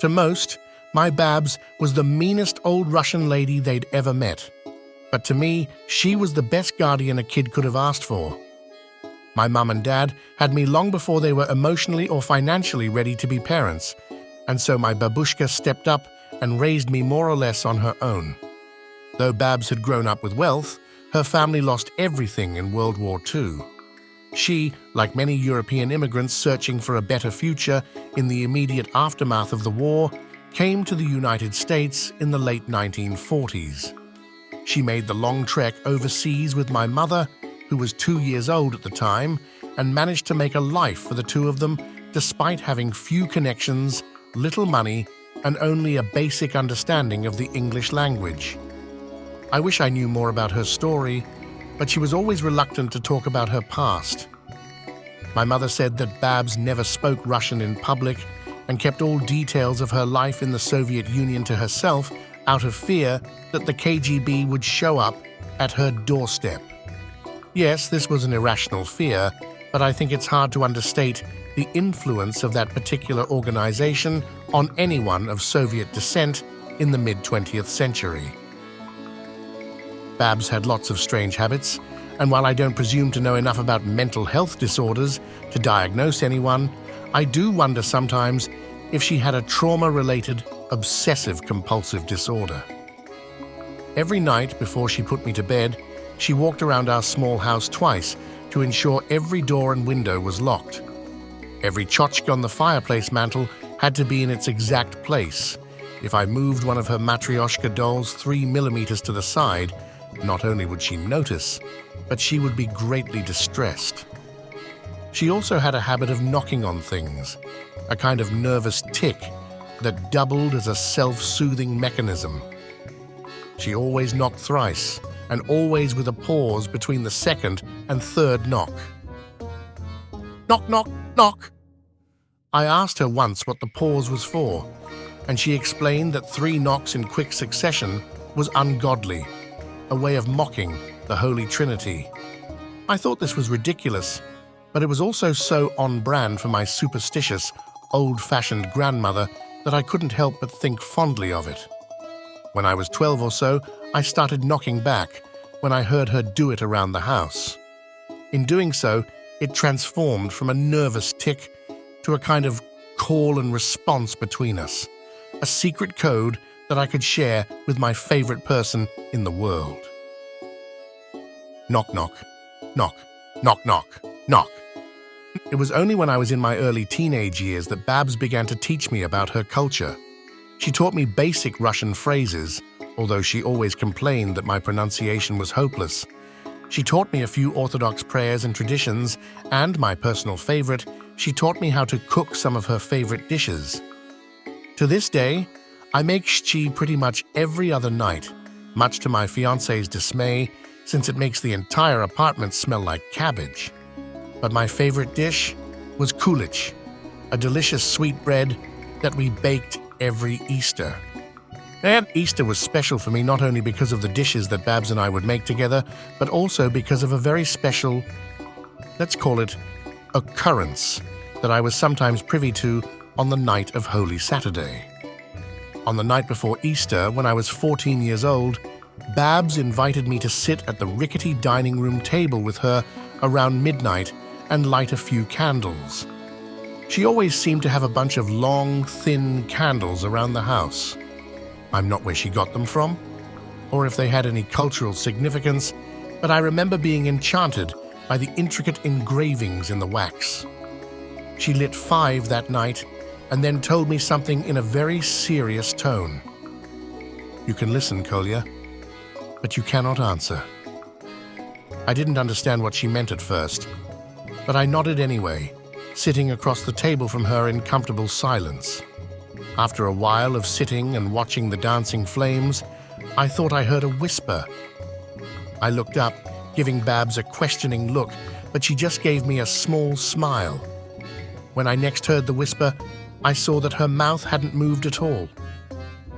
To most, my Babs was the meanest old Russian lady they'd ever met. But to me, she was the best guardian a kid could have asked for. My mum and dad had me long before they were emotionally or financially ready to be parents, and so my babushka stepped up and raised me more or less on her own. Though Babs had grown up with wealth, her family lost everything in World War II. She, like many European immigrants searching for a better future in the immediate aftermath of the war, came to the United States in the late 1940s. She made the long trek overseas with my mother, who was 2 years old at the time, and managed to make a life for the two of them despite having few connections, little money, and only a basic understanding of the English language. I wish I knew more about her story, but she was always reluctant to talk about her past. My mother said that Babs never spoke Russian in public and kept all details of her life in the Soviet Union to herself out of fear that the KGB would show up at her doorstep. Yes, this was an irrational fear, but I think it's hard to understate the influence of that particular organization on anyone of Soviet descent in the mid-20th century. Babs had lots of strange habits, and while I don't presume to know enough about mental health disorders to diagnose anyone, I do wonder sometimes if she had a trauma-related obsessive-compulsive disorder. Every night before she put me to bed, she walked around our small house twice to ensure every door and window was locked. Every tchotchke on the fireplace mantel had to be in its exact place. If I moved one of her matryoshka dolls 3 millimeters to the side, not only would she notice, but she would be greatly distressed. She also had a habit of knocking on things, a kind of nervous tick that doubled as a self-soothing mechanism. She always knocked thrice, and always with a pause between the second and third knock. Knock, knock, knock. I asked her once what the pause was for, and she explained that 3 knocks in quick succession was ungodly, a way of mocking the Holy Trinity. I thought this was ridiculous, but it was also so on brand for my superstitious, old-fashioned grandmother that I couldn't help but think fondly of it. When I was 12 or so, I started knocking back when I heard her do it around the house. In doing so, it transformed from a nervous tick to a kind of call and response between us, a secret code that I could share with my favorite person in the world. Knock, knock, knock, knock, knock, knock. It was only when I was in my early teenage years that Babs began to teach me about her culture. She taught me basic Russian phrases, although she always complained that my pronunciation was hopeless. She taught me a few Orthodox prayers and traditions, and, my personal favorite, she taught me how to cook some of her favorite dishes. To this day, I make shchi pretty much every other night, much to my fiancé's dismay, since it makes the entire apartment smell like cabbage. But my favorite dish was kulich, a delicious sweet bread that we baked every Easter. And Easter was special for me not only because of the dishes that Babs and I would make together, but also because of a very special, let's call it, occurrence that I was sometimes privy to on the night of Holy Saturday. On the night before Easter, when I was 14 years old, Babs invited me to sit at the rickety dining room table with her around midnight and light a few candles. She always seemed to have a bunch of long, thin candles around the house. I'm not where she got them from, or if they had any cultural significance, but I remember being enchanted by the intricate engravings in the wax. She lit 5 that night and then told me something in a very serious tone. You can listen, Kolya, but you cannot answer. I didn't understand what she meant at first, but I nodded anyway, sitting across the table from her in comfortable silence. After a while of sitting and watching the dancing flames, I thought I heard a whisper. I looked up, giving Babs a questioning look, but she just gave me a small smile. When I next heard the whisper, I saw that her mouth hadn't moved at all,